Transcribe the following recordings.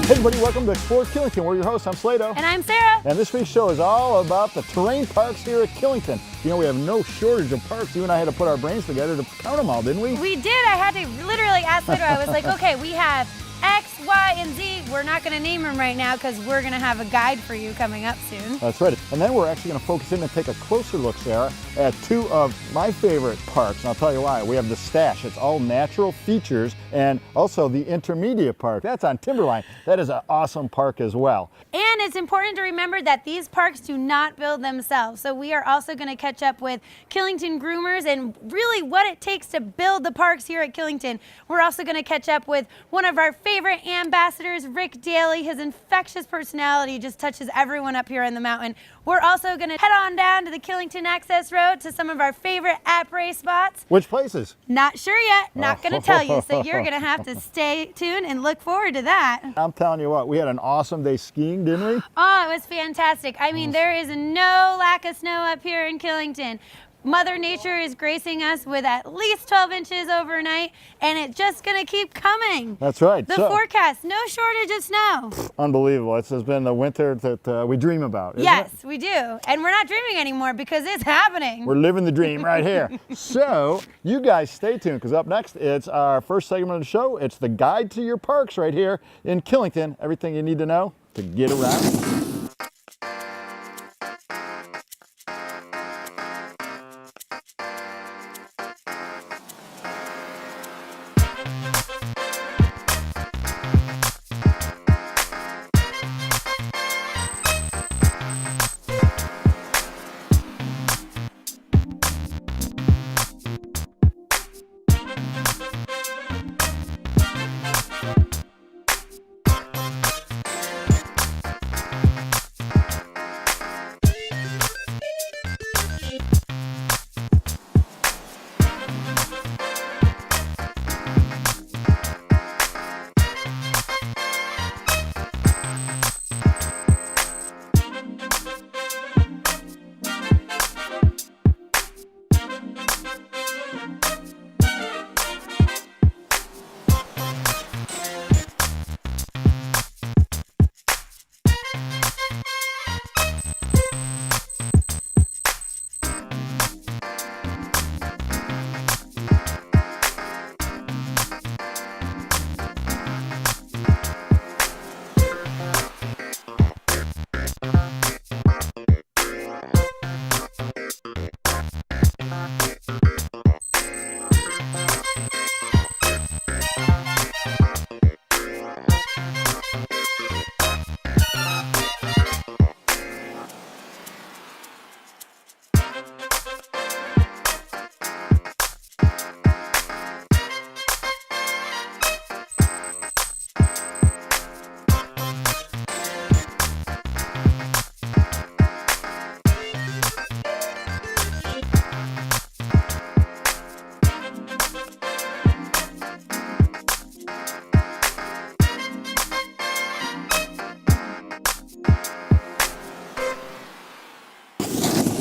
Hey everybody, welcome to Explore Killington. We're your hosts. I'm Slado. And I'm Sarah. And this week's show is all about the terrain parks here at Killington. You know, we have no shortage of parks. You and I had to put our brains together to count them all, didn't we? We did. I had to literally ask Slado. I was like, okay, we have X, Y, and Z. We're not going to name them right now because we're going to have a guide for you coming up soon. That's right. And then we're actually going to focus in and take a closer look, Sarah, at two of my favorite parks. And I'll tell you why. We have the Stash. It's all natural features. And also the Intermediate Park. That's on Timberline. That is an awesome park as well. And it's important to remember that these parks do not build themselves. So we are also going to catch up with Killington groomers and really what it takes to build the parks here at Killington. We're also going to catch up with one of our favorite ambassadors, Rick Daly. His infectious personality just touches everyone up here in the mountain. We're also going to head on down to the Killington Access Road to some of our favorite après spots. Which places? Not sure yet. Not going to tell you. So you're going to have to stay tuned and look forward to that. I'm telling you what, we had an awesome day skiing, didn't we? Oh, it was fantastic. I mean, there is no lack of snow up here in Killington. Mother Nature is gracing us with at least 12 inches overnight, and it's just going to keep coming. That's right. The forecast, no shortage of snow. Unbelievable. This has been the winter that we dream about, isn't Yes, it? we do. And we're not dreaming anymore because it's happening. We're living the dream right here. So you guys stay tuned because up next, it's our first segment of the show. It's the guide to your parks right here in Killington. Everything you need to know to get around.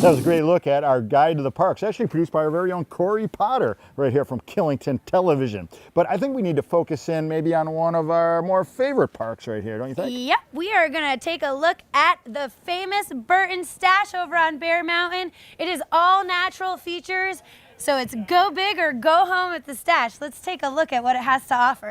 That was a great look at our guide to the parks, actually produced by our very own Corey Potter right here from Killington Television. But I think we need to focus in maybe on one of our more favorite parks right here, don't you think? Yep, we are going to take a look at the famous Burton Stash over on Bear Mountain. It is all natural features, so it's go big or go home at the Stash. Let's take a look at what it has to offer.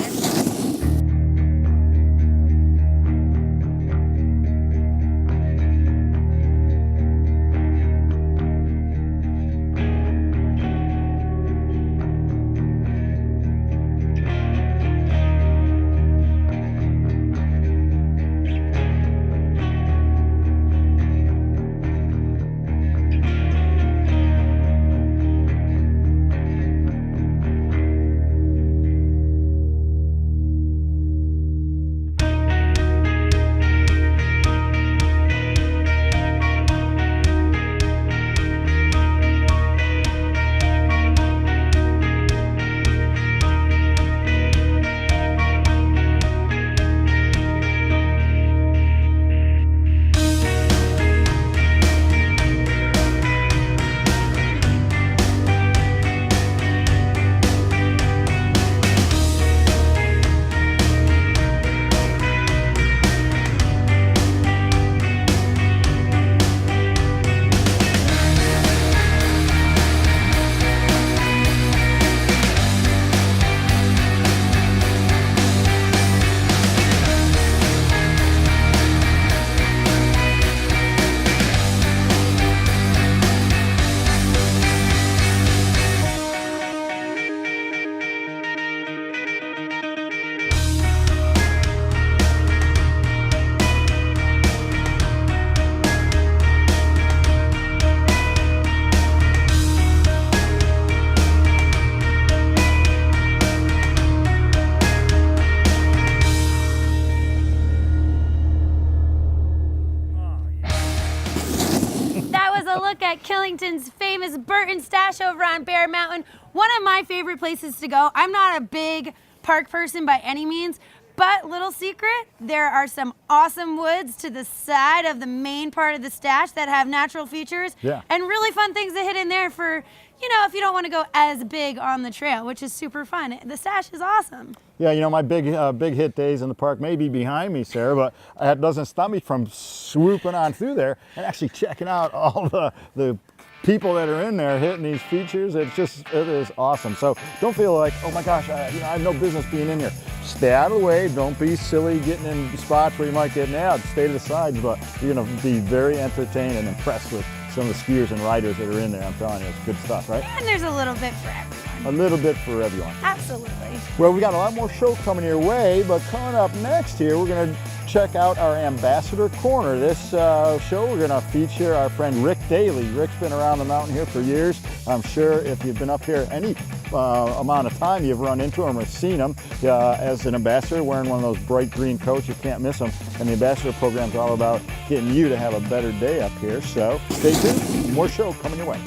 Killington's famous Burton stash over on Bear Mountain. One of my favorite places to go. I'm not a big park person by any means, but little secret, there are some awesome woods to the side of the main part of the stash that have natural features and really fun things to hit in there for, you know, if you don't want to go as big on the trail, which is super fun. The stash is awesome. Yeah, you know, my big hit days in the park may be behind me, Sarah, but that doesn't stop me from swooping on through there and actually checking out all the people that are in there hitting these features. It is awesome. So don't feel like, oh my gosh, you know, I have no business being in here. Stay out of the way. Don't be silly getting in spots where you might get nailed. Stay to the sides, but you're going to be very entertained and impressed with some of the skiers and riders that are in there. I'm telling you, it's good stuff, right? And there's a little bit for everyone. A little bit for everyone. Absolutely. Well, we got a lot more shows coming your way, but coming up next here, we're going to check out our Ambassador Corner. This show, we're going to feature our friend Rick Daly. Rick's been around the mountain here for years. I'm sure if you've been up here any amount of time, you've run into him or seen him as an ambassador wearing one of those bright green coats. You can't miss them. And the Ambassador Program is all about getting you to have a better day up here. So stay tuned. More show coming your way.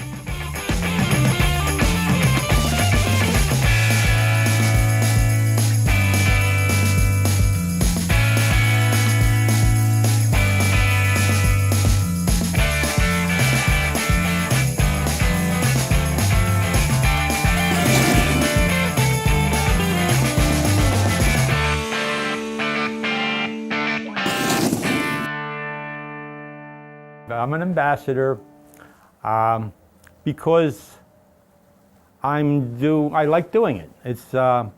I'm an ambassador because I like doing it. I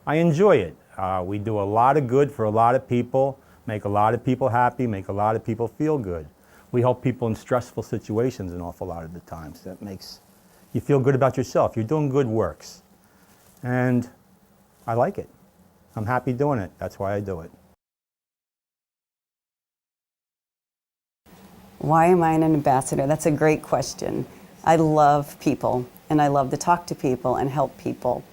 enjoy it. We do a lot of good for a lot of people, make a lot of people happy, make a lot of people feel good. We help people in stressful situations an awful lot of the times. That makes you feel good about yourself. You're doing good works. And I like it. I'm happy doing it. That's why I do it. Why am I an ambassador? That's a great question. I love people, and I love to talk to people and help people.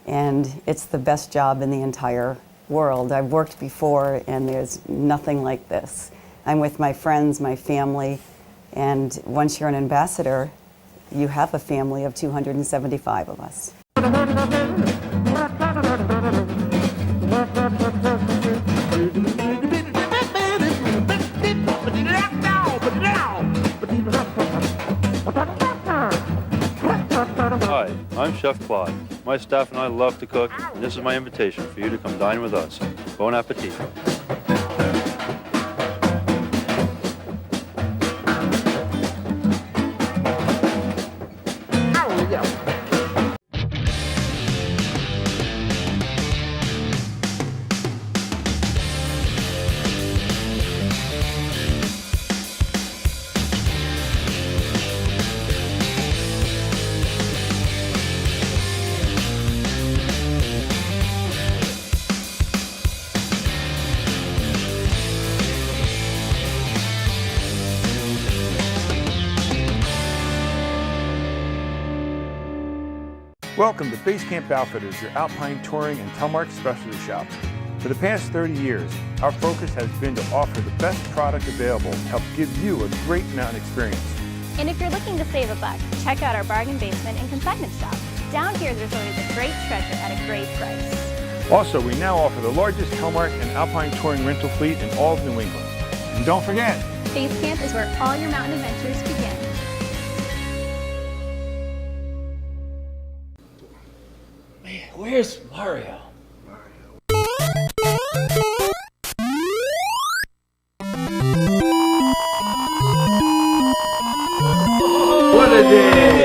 And it's the best job in the entire world. I've worked before, and there's nothing like this. I'm with my friends, my family, and once you're an ambassador, you have a family of 275 of us. Hi, I'm Chef Claude. My staff and I love to cook, and this is my invitation for you to come dine with us. Bon appetit. Welcome to Base Camp Outfitters, your alpine touring and telemark specialty shop. For the past 30 years, our focus has been to offer the best product available to help give you a great mountain experience. And if you're looking to save a buck, check out our bargain basement and consignment shop. Down here, there's always a great treasure at a great price. Also, we now offer the largest telemark and alpine touring rental fleet in all of New England. And don't forget, Base Camp is where all your mountain adventures begin. Where's Mario? What a day!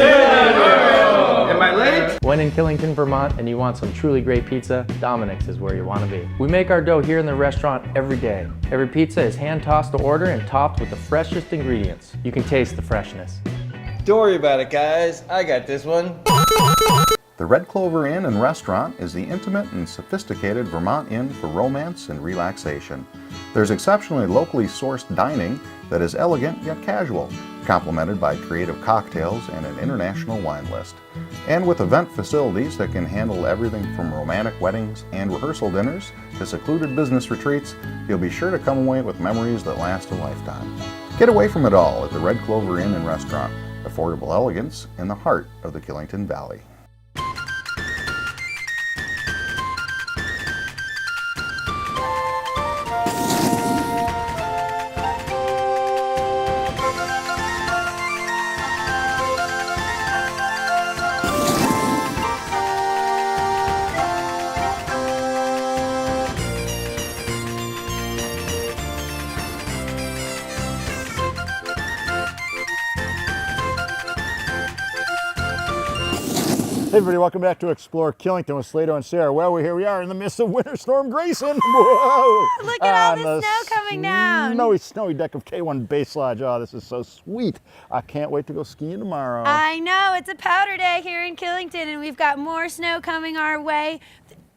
Am I late? When in Killington, Vermont, and you want some truly great pizza, Dominic's is where you want to be. We make our dough here in the restaurant every day. Every pizza is hand-tossed to order and topped with the freshest ingredients. You can taste the freshness. Don't worry about it, guys. I got this one. The Red Clover Inn and Restaurant is the intimate and sophisticated Vermont inn for romance and relaxation. There's exceptionally locally sourced dining that is elegant yet casual, complemented by creative cocktails and an international wine list. And with event facilities that can handle everything from romantic weddings and rehearsal dinners to secluded business retreats, you'll be sure to come away with memories that last a lifetime. Get away from it all at the Red Clover Inn and Restaurant. Affordable elegance in the heart of the Killington Valley. Hey everybody, welcome back to Explore Killington with Slado and Sara. Well, here we are in the midst of Winter Storm Grayson. Whoa! Look at all the snow coming down. Snowy deck of K1 Base Lodge. Oh, this is so sweet. I can't wait to go skiing tomorrow. I know, it's a powder day here in Killington, and we've got more snow coming our way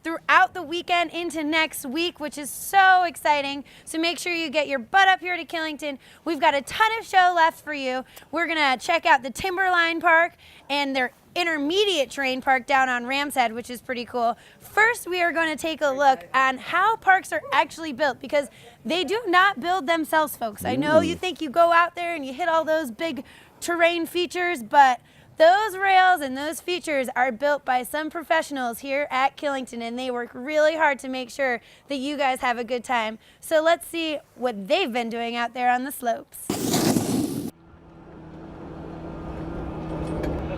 throughout the weekend into next week, which is so exciting. So make sure you get your butt up here to Killington. We've got a ton of show left for you. We're gonna check out the Timberline Park and their intermediate terrain park down on Ram's Head, which is pretty cool. First, we are going to take a look on how parks are actually built, because they do not build themselves, folks. I know you think you go out there and you hit all those big terrain features, but those rails and those features are built by some professionals here at Killington, and they work really hard to make sure that you guys have a good time. So let's see what they've been doing out there on the slopes.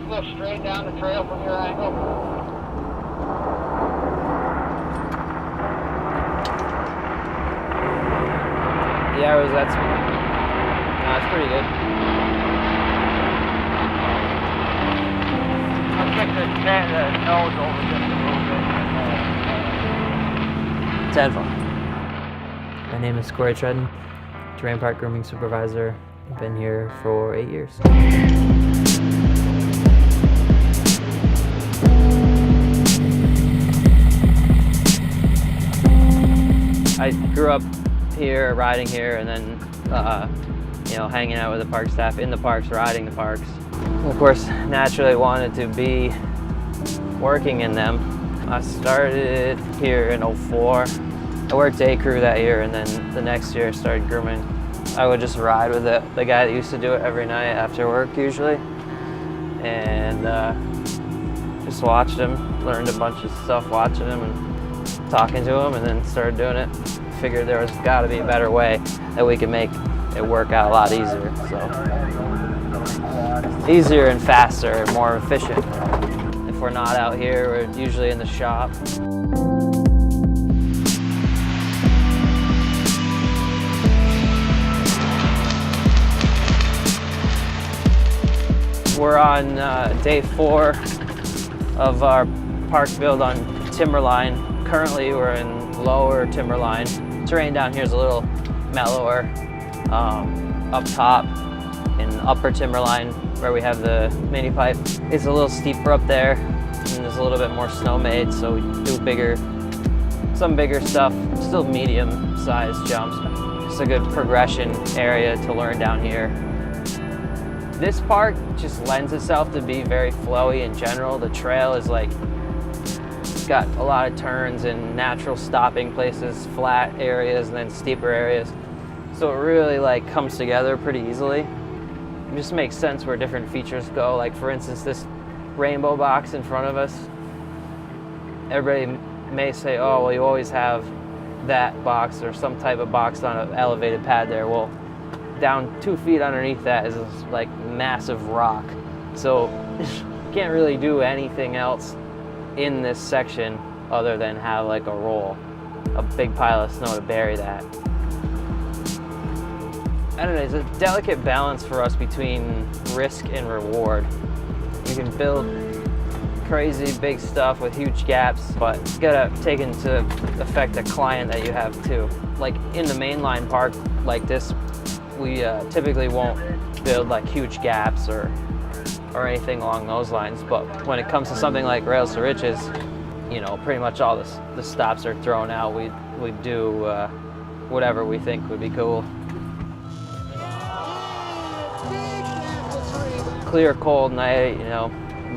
Look straight down the trail from your angle. Yeah, that's pretty good. I'll kick the nose over just a little bit. 10 fun. My name is Corey Tredden, Terrain Park Grooming Supervisor. I've been here for 8 years. I grew up here, riding here, and then, hanging out with the park staff in the parks, riding the parks. And of course, naturally wanted to be working in them. I started here in '04. I worked day crew that year, and then the next year I started grooming. I would just ride with the guy that used to do it every night after work usually, and just watched him, learned a bunch of stuff watching him and talking to him, and then started doing it. Figured there was got to be a better way that we could make it work out a lot easier. So easier and faster and more efficient. If we're not out here, we're usually in the shop. We're on day 4 of our park build on Timberline. Currently, we're in lower Timberline. Terrain down here is a little mellower. Up top in upper Timberline, where we have the mini pipe, it's a little steeper up there, and there's a little bit more snow made, so we do some bigger stuff, still medium-sized jumps. It's a good progression area to learn down here. This park just lends itself to be very flowy in general. The trail is got a lot of turns and natural stopping places, flat areas, and then steeper areas. So it really comes together pretty easily. It just makes sense where different features go. Like for instance, this rainbow box in front of us. Everybody may say, oh, well, you always have that box or some type of box on an elevated pad there. Well, down 2 feet underneath that is this massive rock. So you can't really do anything else in this section other than have a roll, a big pile of snow to bury that. I don't know, it's a delicate balance for us between risk and reward. You can build crazy big stuff with huge gaps, but you gotta take into effect the client that you have too. Like in the mainline park like this, we typically won't build huge gaps or anything along those lines, but when it comes to something like Rails to Riches, pretty much all the stops are thrown out. We do whatever we think would be cool. Clear, cold night,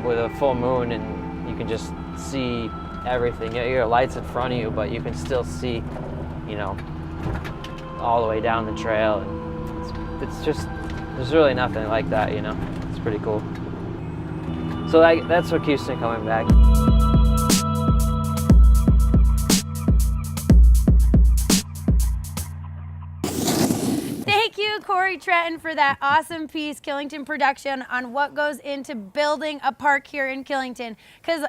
with a full moon, and you can just see everything. You got lights in front of you, but you can still see, all the way down the trail. It's just, there's really nothing like that, It's pretty cool. So that's what keeps me coming back. Thank you, Corey Trenton, for that awesome piece, Killington production, on what goes into building a park here in Killington. Because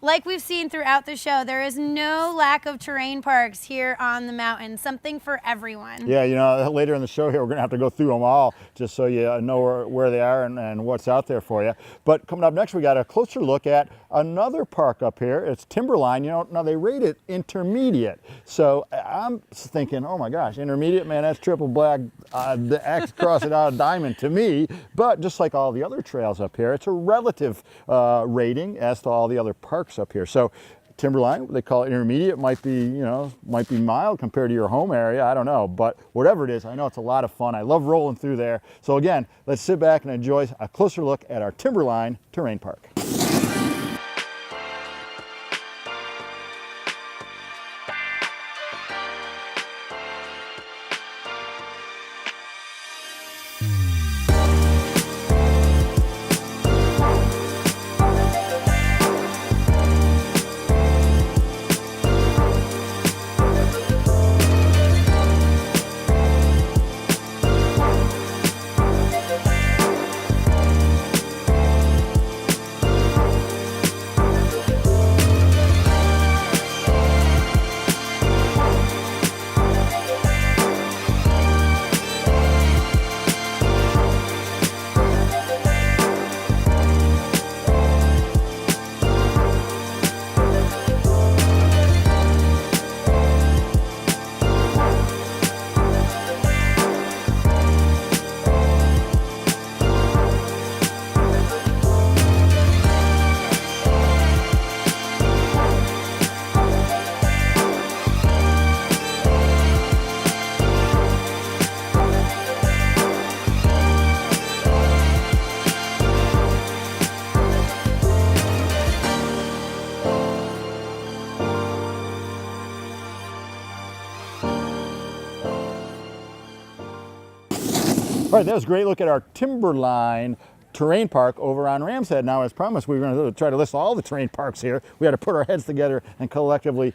like we've seen throughout the show, there is no lack of terrain parks here on the mountain, something for everyone. Yeah, you know, later in the show here, we're going to have to go through them all just so you know where they are and what's out there for you. But coming up next, we got a closer look at another park up here. It's Timberline. You know, now they rate it intermediate. So I'm thinking, oh my gosh, intermediate, man, that's triple black, the X cross it out a diamond to me. But just like all the other trails up here, it's a relative rating as to all the other parks up here. So Timberline, they call it intermediate, might be, you know, might be mild compared to your home area. I don't know, but whatever it is, I know it's a lot of fun. I love rolling through there. So again, let's sit back and enjoy a closer look at our Timberline Terrain Park. All right, that was a great look at our Timberline Terrain Park over on Ram's Head. Now, as promised, we were going to try to list all the terrain parks here. We had to put our heads together and collectively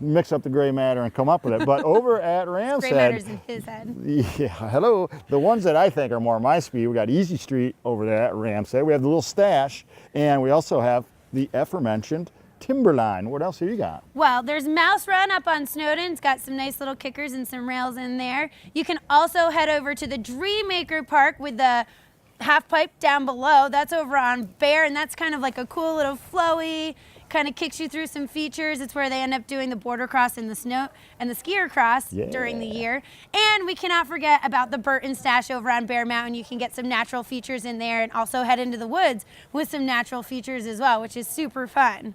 mix up the gray matter and come up with it. But over at Ram's Head, Gray matter's in his head. Yeah, hello. The ones that I think are more my speed, we got Easy Street over there at Ram's Head. We have the little stash, and we also have the aforementioned Timberline. What else have you got? Well, there's Mouse Run up on Snowden. It's got some nice little kickers and some rails in there. You can also head over to the Dreammaker Park with the half pipe down below. That's over on Bear, and that's kind of like a cool little flowy, kind of kicks you through some features. It's where they end up doing the border cross and the snow and the skier cross during the year. And we cannot forget about the Burton stash over on Bear Mountain. You can get some natural features in there and also head into the woods with some natural features as well, which is super fun.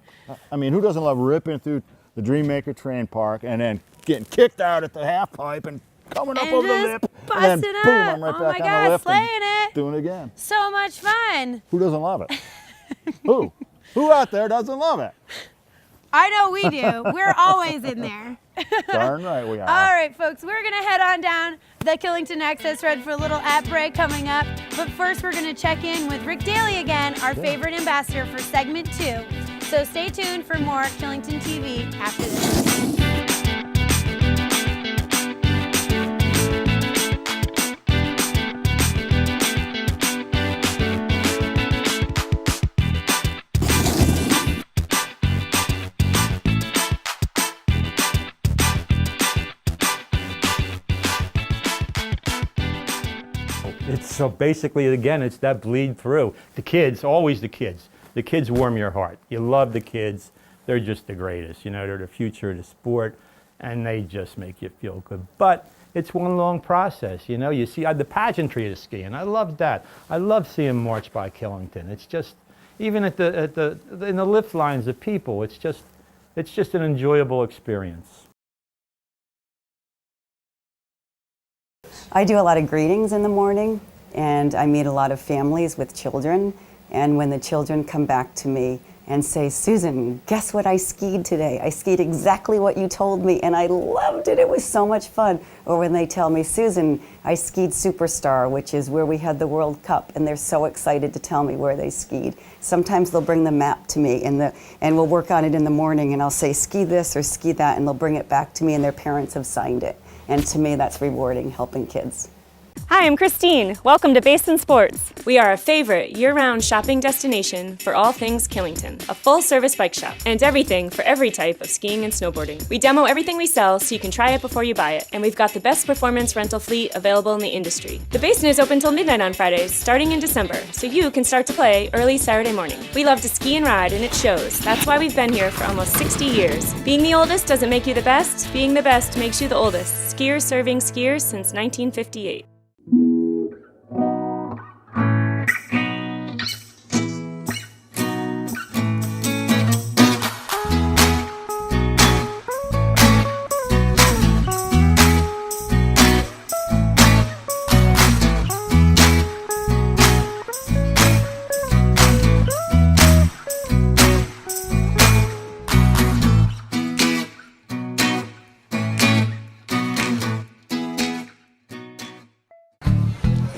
I mean, who doesn't love ripping through the Dreammaker Terrain Park and then getting kicked out at the half pipe and coming up And over the just lip, bust and then it boom, up. I'm right Oh back my on God, the lift slaying and it. doing it again. So much fun. Who doesn't love it? Who? Who out there doesn't love it? I know we do. We're always in there. Darn right we are. All right, folks, we're going to head on down the Killington Access Road for a little ad break coming up. But first, we're going to check in with Rick Daly again, our favorite ambassador for segment 2. So stay tuned for more Killington TV after this. So basically, again, it's that bleed through. The kids, always the kids. The kids warm your heart. You love the kids. They're just the greatest. You know, they're the future of the sport, and they just make you feel good. But it's one long process, you know. You see the pageantry of the skiing. I love that. I love seeing March by Killington. It's just, even in the lift lines of people, it's just an enjoyable experience. I do a lot of greetings in the morning, and I meet a lot of families with children. And when the children come back to me and say, Susan, guess what I skied today? I skied exactly what you told me, and I loved it. It was so much fun. Or when they tell me, Susan, I skied Superstar, which is where we had the World Cup, and they're so excited to tell me where they skied. Sometimes they'll bring the map to me, and we'll work on it in the morning, and I'll say, ski this or ski that, and they'll bring it back to me, and their parents have signed it. And to me, that's rewarding, helping kids. Hi, I'm Christine. Welcome to Basin Sports. We are a favorite year-round shopping destination for all things Killington, a full-service bike shop, and everything for every type of skiing and snowboarding. We demo everything we sell so you can try it before you buy it, and we've got the best performance rental fleet available in the industry. The Basin is open till midnight on Fridays, starting in December, so you can start to play early Saturday morning. We love to ski and ride, and it shows. That's why we've been here for almost 60 years. Being the oldest doesn't make you the best. Being the best makes you the oldest. Skiers serving skiers since 1958.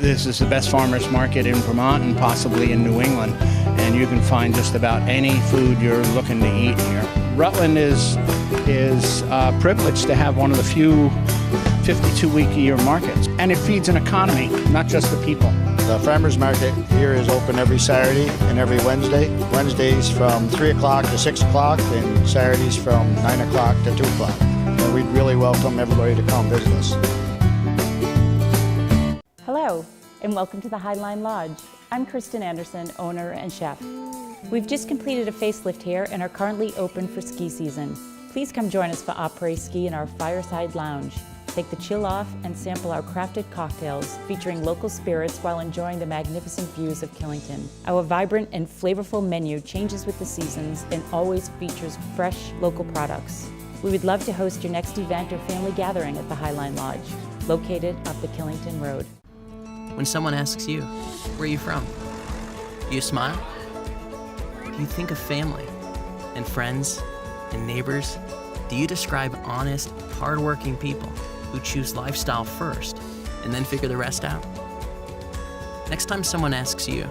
This is the best farmers market in Vermont and possibly in New England, and you can find just about any food you're looking to eat here. Rutland is privileged to have one of the few 52-week-a-year markets, and it feeds an economy, not just the people. The farmers market here is open every Saturday and every Wednesday. Wednesdays from 3 o'clock to 6 o'clock, and Saturdays from 9 o'clock to 2 o'clock. And we'd really welcome everybody to come visit us. Hello, and welcome to the Highline Lodge. I'm Kristen Anderson, owner and chef. We've just completed a facelift here and are currently open for ski season. Please come join us for Apres-ski in our fireside lounge. Take the chill off and sample our crafted cocktails featuring local spirits while enjoying the magnificent views of Killington. Our vibrant and flavorful menu changes with the seasons and always features fresh local products. We would love to host your next event or family gathering at the Highline Lodge, located up the Killington Road. When someone asks you, where are you from? Do you smile? Do you think of family and friends and neighbors? Do you describe honest, hardworking people who choose lifestyle first and then figure the rest out? Next time someone asks you,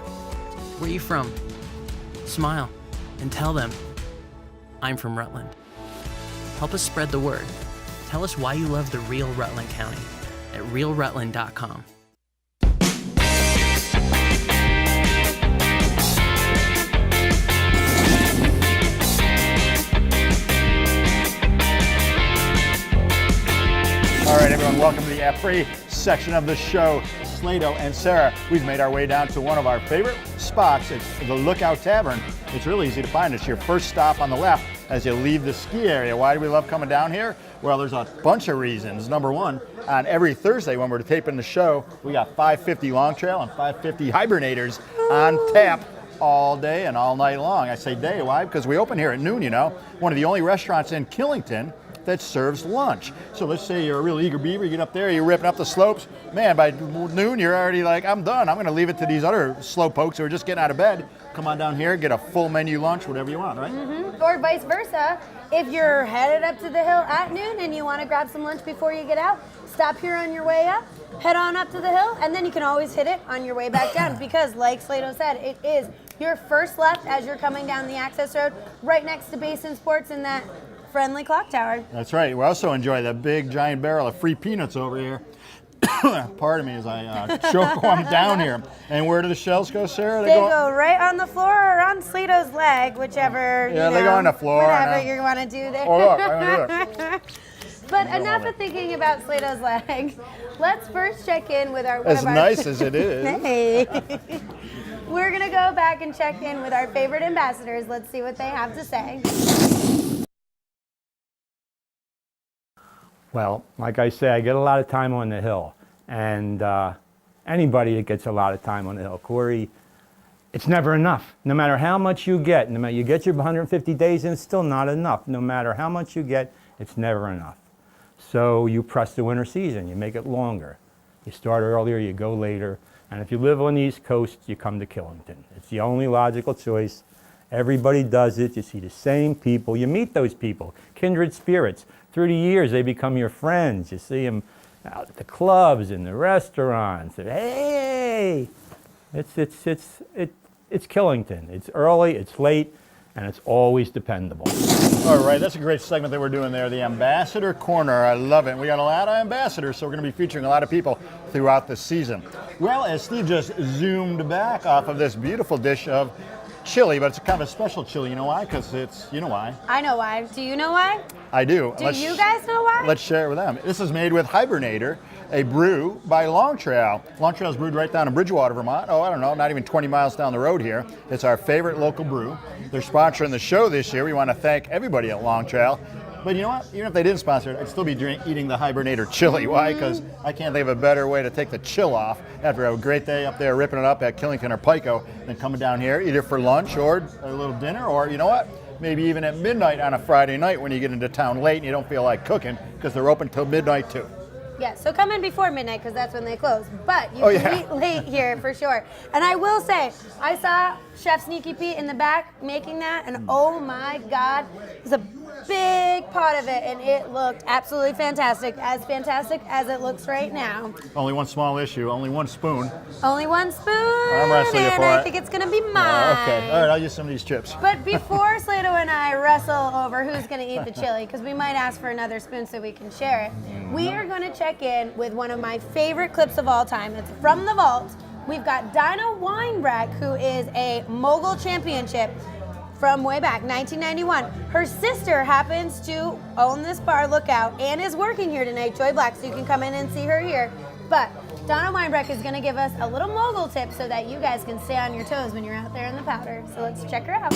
where are you from? Smile and tell them, I'm from Rutland. Help us spread the word. Tell us why you love the real Rutland County at realrutland.com. All right, everyone, welcome to the Apres section of the show. Slado and Sara, we've made our way down to one of our favorite spots. It's the Lookout Tavern. It's really easy to find. It's your first stop on the left as you leave the ski area. Why do we love coming down here? Well, there's a bunch of reasons. Number one, on every Thursday when we're taping the show, we got 550 Long Trail and 550 Hibernators on tap all day and all night long. I say day, why? Because we open here at noon, you know. One of the only restaurants in Killington that serves lunch. So let's say you're a real eager beaver, you get up there, you're ripping up the slopes. Man, by noon, you're already like, I'm done. I'm gonna leave it to these other slow pokes who are just getting out of bed. Come on down here, get a full menu lunch, whatever you want, right? Mm-hmm. Or vice versa. If you're headed up to the hill at noon and you wanna grab some lunch before you get out, stop here on your way up, head on up to the hill, and then you can always hit it on your way back down because like Slado said, it is your first left as you're coming down the access road, right next to Basin Sports in that friendly clock tower. That's right. We also enjoy the big giant barrel of free peanuts over here. Pardon me as I choke them down here. And where do the shells go, Sara? They go right on the floor or on Slado's leg, whichever. Yeah, they go on the floor. Whatever you want to do there. Oh, look, I'm gonna do it. But enough of thinking about Slado's leg. Let's first check in with our. As nice as it is. Hey. We're gonna go back and check in with our favorite ambassadors. Let's see what they have to say. Well, like I say, I get a lot of time on the hill, and anybody that gets a lot of time on the hill, Corey, it's never enough. No matter how much you get, no matter you get your 150 days in, it's still not enough. No matter how much you get, it's never enough. So you press the winter season, you make it longer. You start earlier, you go later, and if you live on the East Coast, you come to Killington. It's the only logical choice, Everybody does it. You see the same people. You meet those people, kindred spirits. Through the years, they become your friends. You see them out at the clubs, in the restaurants. Hey, it's Killington. It's early, it's late, and it's always dependable. All right, that's a great segment that we're doing there, the Ambassador Corner. I love it. We got a lot of ambassadors, so we're going to be featuring a lot of people throughout the season. Well, as Steve just zoomed back off of this beautiful dish of chili, but it's kind of a special chili. You know why? Because you know why. I know why. Do you know why? I do. Do you guys know why? Let's share it with them. This is made with Hibernator, a brew by Long Trail. Long Trail is brewed right down in Bridgewater, Vermont. Oh, I don't know, not even 20 miles down the road here. It's our favorite local brew. They're sponsoring the show this year. We want to thank everybody at Long Trail. But you know what? Even if they didn't sponsor it, I'd still be eating the Hibernator chili. Why? Because I can't think of a better way to take the chill off after a great day up there ripping it up at Killington or Pico than coming down here either for lunch or a little dinner, or you know what? Maybe even at midnight on a Friday night when you get into town late and you don't feel like cooking, because they're open till midnight too. Yeah, so come in before midnight because that's when they close. But you can eat late here for sure. And I will say, I saw Chef Sneaky Pete in the back making that, and oh my God, it was a big pot of it, and it looked absolutely fantastic as it looks right now. Only one small issue, only one spoon. Only one spoon, I'm wrestling you for and I it. think it's gonna be mine. Okay, all right, I'll use some of these chips. But before Slado and I wrestle over who's going to eat the chili, because we might ask for another spoon so we can share it, we are going to check in with one of my favorite clips of all time. It's from the vault. We've got Donna Weinbrecht, who is a Mogul championship from way back, 1991. Her sister happens to own this bar, Lookout, and is working here tonight, Joy Black, so you can come in and see her here. But Donna Weinbrecht is going to give us a little Mogul tip so that you guys can stay on your toes when you're out there in the powder. So let's check her out.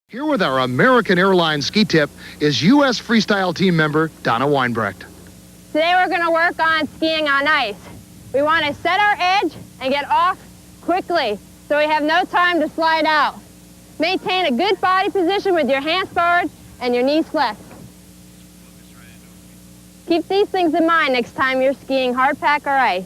Here with our American Airlines ski tip is U.S. freestyle team member Donna Weinbrecht. Today we're going to work on skiing on ice. We want to set our edge and get off quickly so we have no time to slide out. Maintain a good body position with your hands forward and your knees flexed. Keep these things in mind next time you're skiing hard pack or ice.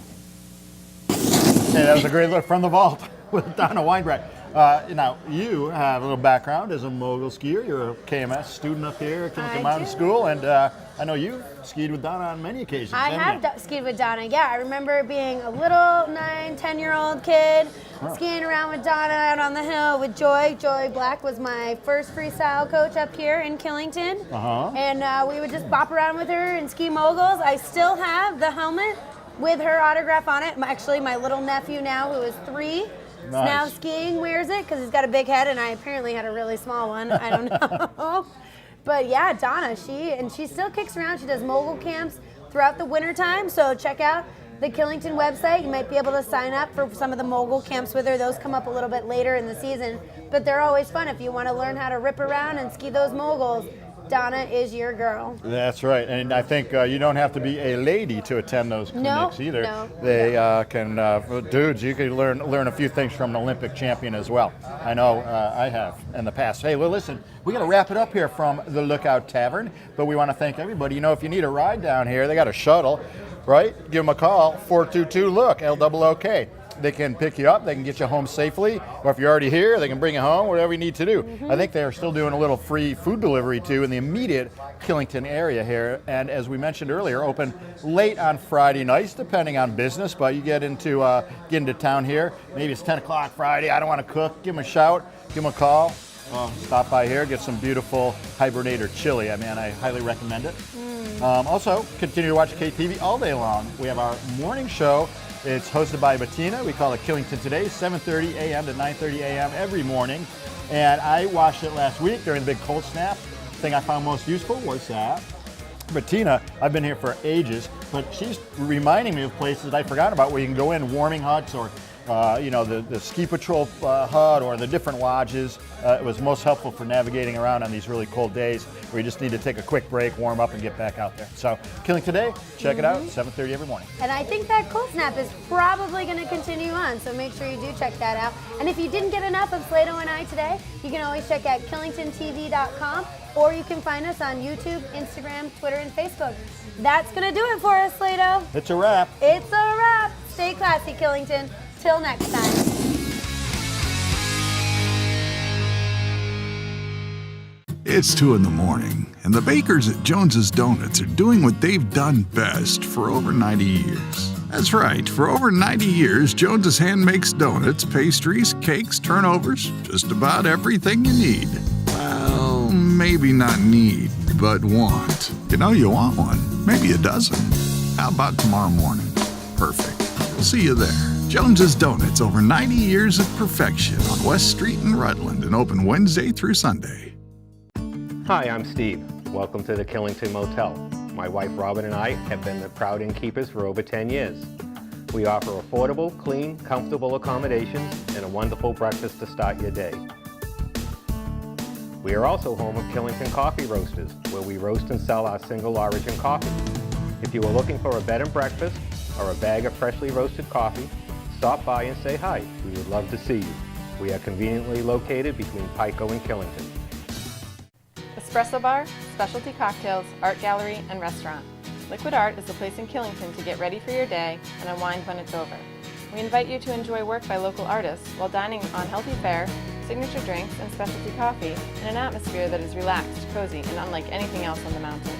Hey, that was a great look from the vault with Donna Weinbrecht. Now, you have a little background as a mogul skier. You're a KMS student up here at Killington Mountain School, and I know you've skied with Donna on many occasions. I have skied with Donna, yeah. I remember being a little 9, 10-year-old kid skiing around with Donna out on the hill with Joy. Joy Black was my first freestyle coach up here in Killington. And we would just bop around with her and ski moguls. I still have the helmet with her autograph on it. Actually, my little nephew now, who is 3, Nice. now skiing, wears it because he's got a big head, and I apparently had a really small one. I don't know. But yeah, Donna, she still kicks around. She does mogul camps throughout the winter time. So check out the Killington website. You might be able to sign up for some of the mogul camps with her. Those come up a little bit later in the season, but they're always fun if you want to learn how to rip around and ski those moguls. Donna is your girl. That's right, and I think you don't have to be a lady to attend those clinics either. No. They can, dudes, you can learn a few things from an Olympic champion as well. I know I have in the past. Hey, well, listen, we got to wrap it up here from the Lookout Tavern, but we want to thank everybody. You know, if you need a ride down here, they got a shuttle, right? Give them a call, 422-LOOK, L-O-O-K. They can pick you up, they can get you home safely, or if you're already here, they can bring you home, whatever you need to do. I think they're still doing a little free food delivery too in the immediate Killington area here, and as we mentioned earlier, open late on Friday nights, depending on business, but you get into town here, maybe it's 10 o'clock Friday, I don't want to cook, give them a shout, give them a call, stop by here, get some beautiful Hibernator chili. I mean, I highly recommend it. Also, continue to watch KTV all day long. We have our morning show. It's hosted by Bettina. We call it Killington Today, 7:30 a.m. to 9:30 a.m. every morning. And I watched it last week during the big cold snap. The thing I found most useful was that Bettina, I've been here for ages, but she's reminding me of places that I forgot about where you can go in, warming huts or you know, the ski patrol hut or the different lodges. It was most helpful for navigating around on these really cold days where you just need to take a quick break, warm up, and get back out there. So Killington Day, check it out, 7:30 every morning. And I think that cold snap is probably going to continue on, so make sure you do check that out. And if you didn't get enough of Slado and I today, you can always check out KillingtonTV.com, or you can find us on YouTube, Instagram, Twitter, and Facebook. That's going to do it for us, Slado. It's a wrap. It's a wrap. Stay classy, Killington. Till next time. It's 2 in the morning, and the bakers at Jones's Donuts are doing what they've done best for over 90 years. That's right, for over 90 years, Jones's hand makes donuts, pastries, cakes, turnovers, just about everything you need. Well, maybe not need, but want. You know you want one, maybe a dozen. How about tomorrow morning? Perfect. We'll see you there. Jones's Donuts, over 90 years of perfection on West Street in Rutland, and open Wednesday through Sunday. Hi, I'm Steve. Welcome to the Killington Motel. My wife Robin and I have been the proud innkeepers for over 10 years. We offer affordable, clean, comfortable accommodations and a wonderful breakfast to start your day. We are also home of Killington Coffee Roasters, where we roast and sell our single origin coffee. If you are looking for a bed and breakfast or a bag of freshly roasted coffee, stop by and say hi. We would love to see you. We are conveniently located between Pico and Killington. Espresso bar, specialty cocktails, art gallery, and restaurant. Liquid Art is the place in Killington to get ready for your day and unwind when it's over. We invite you to enjoy work by local artists while dining on healthy fare, signature drinks, and specialty coffee in an atmosphere that is relaxed, cozy, and unlike anything else on the mountain.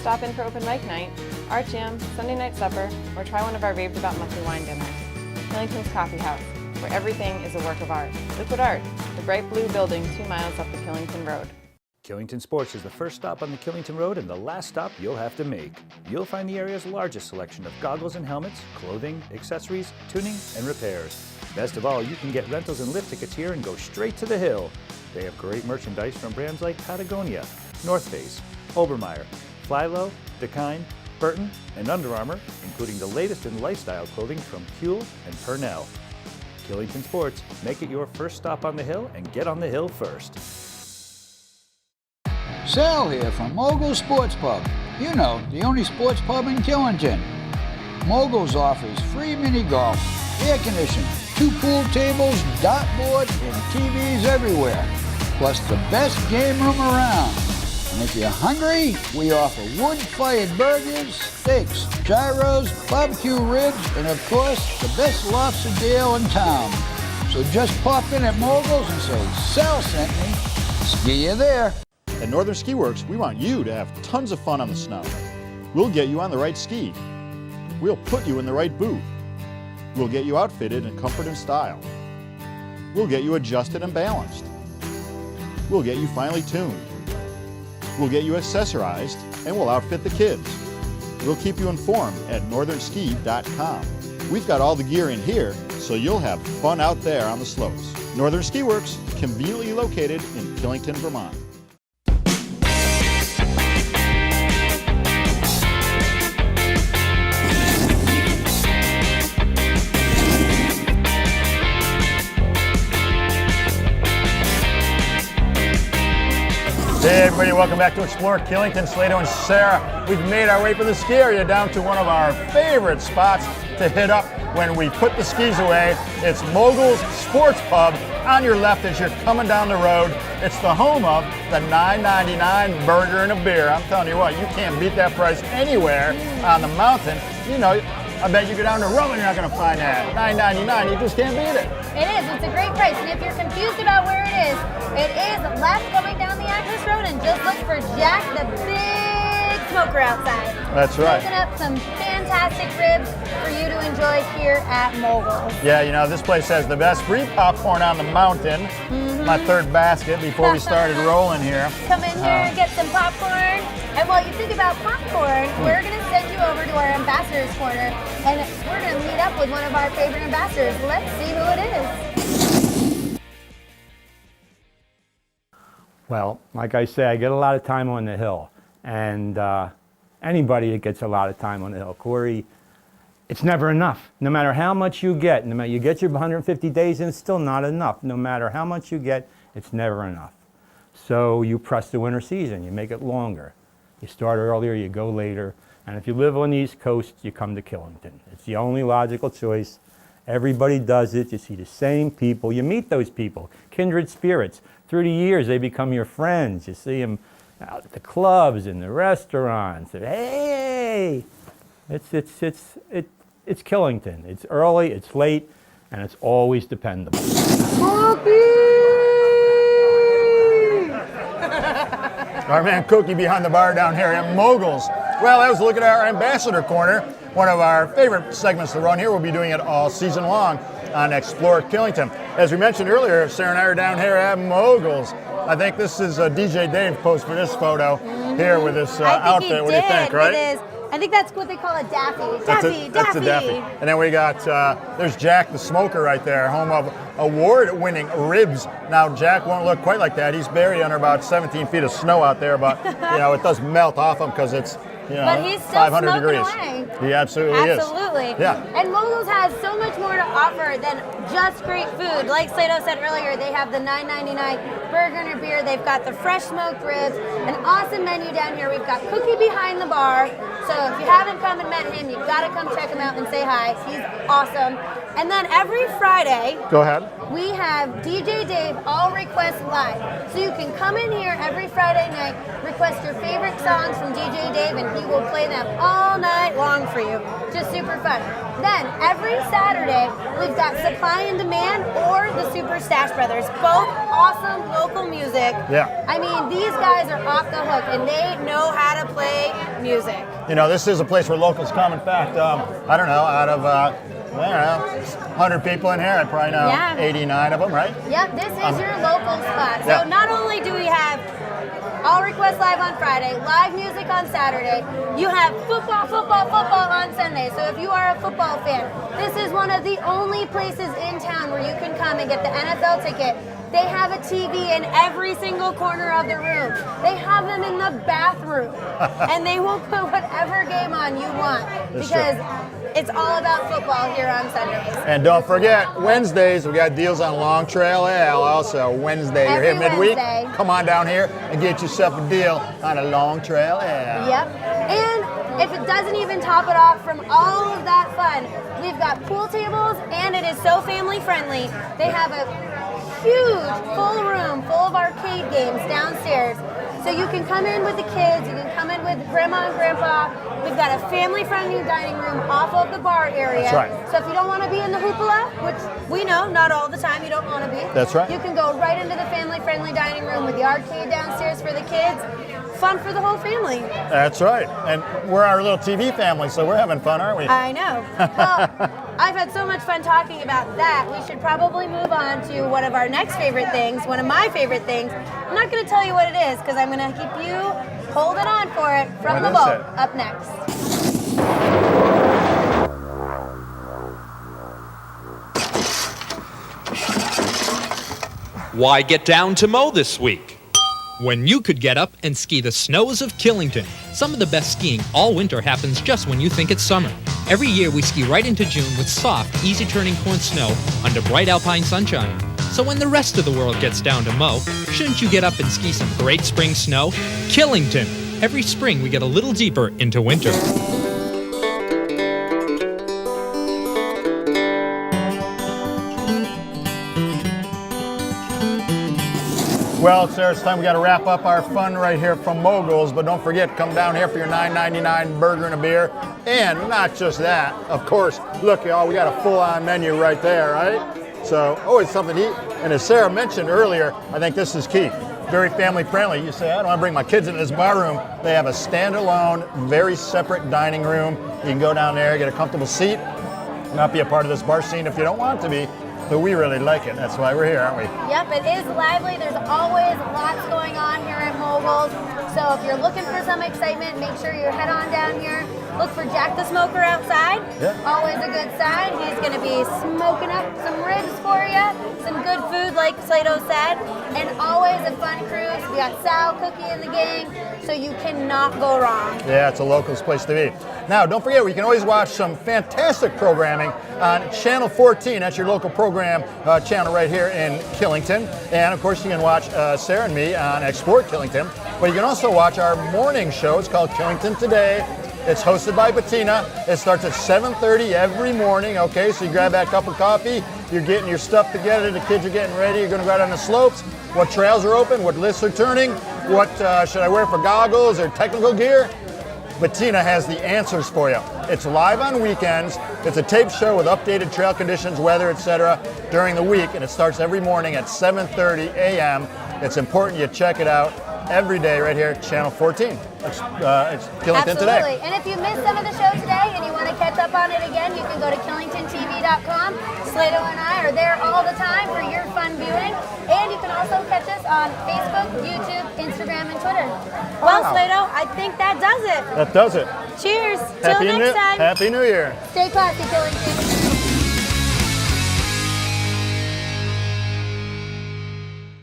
Stop in for open mic night, art jam, Sunday night supper, or try one of our raved about monthly wine dinners. Killington's Coffee House, where everything is a work of art. Liquid Art, the bright blue building 2 miles up the Killington Road. Killington Sports is the first stop on the Killington Road and the last stop you'll have to make. You'll find the area's largest selection of goggles and helmets, clothing, accessories, tuning, and repairs. Best of all, you can get rentals and lift tickets here and go straight to the hill. They have great merchandise from brands like Patagonia, North Face, Obermeyer, Flylow, Dakine, Burton, and Under Armour, including the latest in lifestyle clothing from Huel and Purnell. Killington Sports, make it your first stop on the hill and get on the hill first. Sal here from Moguls Sports Pub. You know, the only sports pub in Killington. Moguls offers free mini golf, air conditioning, 2 pool tables, dartboard, and TVs everywhere. Plus the best game room around. And if you're hungry, we offer wood-fired burgers, steaks, gyros, barbecue ribs, and of course, the best lobster deal in town. So just pop in at Moguls and say, Sal sent me. See you there. At Northern Ski Works, we want you to have tons of fun on the snow. We'll get you on the right ski. We'll put you in the right boot. We'll get you outfitted in comfort and style. We'll get you adjusted and balanced. We'll get you finely tuned. We'll get you accessorized, and we'll outfit the kids. We'll keep you informed at northernski.com. We've got all the gear in here, so you'll have fun out there on the slopes. Northern Ski Works, conveniently located in Killington, Vermont. Hey everybody, welcome back to Explore Killington. Slado and Sara. We've made our way from the ski area down to one of our favorite spots to hit up when we put the skis away. It's Moguls Sports Pub on your left as you're coming down the road. It's the home of the $9.99 burger and a beer. I'm telling you what, you can't beat that price anywhere on the mountain. You know, I bet you go down to Rutland, you're not going to find that. $9.99, you just can't beat it. It is. It's a great price. And if you're confused about where it is left going down the Apres Road, and just look for Jack, the big smoker outside. That's right. Cooking up some fantastic ribs for you to enjoy here at Moguls. Yeah, you know, this place has the best free popcorn on the mountain. My third basket before we started rolling here. Come in here and get some popcorn. And while you think about popcorn, we're going to send you over to our Ambassadors Corner, and we're going to meet up with one of our favorite ambassadors. Let's see who it is. Well, like I say, I get a lot of time on the hill, and anybody that gets a lot of time on the hill. Corey it's never enough. No matter how much you get, no matter you get your 150 days in, it's still not enough. No matter how much you get, it's never enough. So you press the winter season, you make it longer. You start earlier, you go later. And if you live on the East Coast, you come to Killington. It's the only logical choice. Everybody does it. You see the same people. You meet those people, kindred spirits. Through the years, they become your friends. You see them out at the clubs, in the restaurants. Hey! It's Killington. It's early, it's late, and it's always dependable. Our man Cookie behind the bar down here at Moguls. Well, that was a look at our Ambassador Corner. One of our favorite segments to run here. We'll be doing it all season long on Explore Killington. As we mentioned earlier, Sarah and I are down here at Moguls. I think this is DJ Dave posed for this photo here with this outfit. What do you think, right? It is. I think that's what they call a Daffy. That's a Daffy. And then we got, there's Jack the Smoker right there, home of award-winning ribs. Now, Jack won't look quite like that. He's buried under about 17 feet of snow out there, but, it does melt off him because it's, but he's still 500 smoking degrees. away. He absolutely is. Absolutely. Yeah. And Moguls has so much more to offer than just great food. Like Slado said earlier, they have the $9.99 burger and a beer. They've got the fresh smoked ribs, an awesome menu down here. We've got Cookie behind the bar. So if you haven't come and met him, you've got to come check him out and say hi. He's awesome. And then every Friday, go ahead. We have DJ Dave All Request Live. So you can come in here every Friday night, request your favorite songs from DJ Dave, and he will play them all night long for you. Just super fun. Then every Saturday, we've got Supply and Demand or the Super Stash Brothers. Both awesome local music. Yeah. I mean, these guys are off the hook, and they know how to play music. This is a place where locals come. In fact, I don't know, out of 100 people in here, I probably know 89 of them, right? Yep, this is your local spot. So yeah. Not only do we have All Request Live on Friday, live music on Saturday, you have football on Sunday. So if you are a football fan, this is one of the only places in town where you can come and get the NFL ticket. They have a TV in every single corner of the room. They have them in the bathroom. And they will put whatever game on you want. Because it's all about football here on Sundays. And don't forget, Wednesdays, we got deals on Long Trail Ale. Also, Wednesday, you're here midweek. Wednesday. Come on down here and get yourself a deal on a Long Trail Ale. Yep. And if it doesn't even top it off from all of that fun, we've got pool tables, and it is so family friendly. They have a huge full room full of arcade games downstairs. So you can come in with the kids, you can come in with grandma and grandpa. We've got a family-friendly dining room off of the bar area. That's right. So if you don't want to be in the hoopla, which we know not all the time you don't want to be. That's right. You can go right into the family-friendly dining room with the arcade downstairs for the kids. Fun for the whole family. That's right. And we're our little TV family, so we're having fun, aren't we? I know. Well, I've had so much fun talking about that. We should probably move on to one of our next favorite things, one of my favorite things. I'm not going to tell you what it is because I'm going to keep you holding on for it from the boat up next. Why get down to Mo this week when you could get up and ski the snows of Killington? Some of the best skiing all winter happens just when you think it's summer. Every year we ski right into June with soft, easy-turning corn snow under bright alpine sunshine. So when the rest of the world gets down to Mo, shouldn't you get up and ski some great spring snow? Killington. Every spring we get a little deeper into winter. Well, Sarah, it's time we got to wrap up our fun right here from Moguls, but don't forget, come down here for your $9.99 burger and a beer. And not just that, of course, look, y'all, we got a full-on menu right there, right? So always something to eat. And as Sarah mentioned earlier, I think this is key. Very family-friendly. You say, I don't want to bring my kids into this bar room. They have a standalone, very separate dining room. You can go down there, get a comfortable seat, not be a part of this bar scene if you don't want to be. But we really like it. That's why we're here, aren't we? Yep, it is lively. There's always lots going on here at Moguls. So if you're looking for some excitement, make sure you head on down here. Look for Jack the Smoker outside. Yeah. Always a good sign. He's going to be smoking up some ribs for you, some good food like Slado said, and always a fun cruise. We got Sal, Cookie, and the gang, so you cannot go wrong. Yeah, it's a locals place to be. Now, don't forget, we can always watch some fantastic programming on Channel 14. That's your local program channel right here in Killington. And of course, you can watch Sara and me on Export Killington. But you can also watch our morning show. It's called Killington Today. It's hosted by Bettina. It starts at 7:30 every morning, okay? So you grab that cup of coffee, you're getting your stuff together, the kids are getting ready, you're gonna go out on the slopes, what trails are open, what lists are turning, what should I wear for goggles or technical gear? Bettina has the answers for you. It's live on weekends. It's a tape show with updated trail conditions, weather, etc. during the week, and it starts every morning at 7:30 a.m. It's important you check it out every day right here at Channel 14. It's Killington Today. Absolutely. And if you missed some of the show today and you want to catch up on it again, you can go to KillingtonTV.com. Slado and I are there all the time for your fun viewing. And you can also catch us on Facebook, YouTube, Instagram, and Twitter. Well, Wow. Slado, I think that does it. That does it. Cheers. Till next time. Happy New Year. Stay classy, Killington.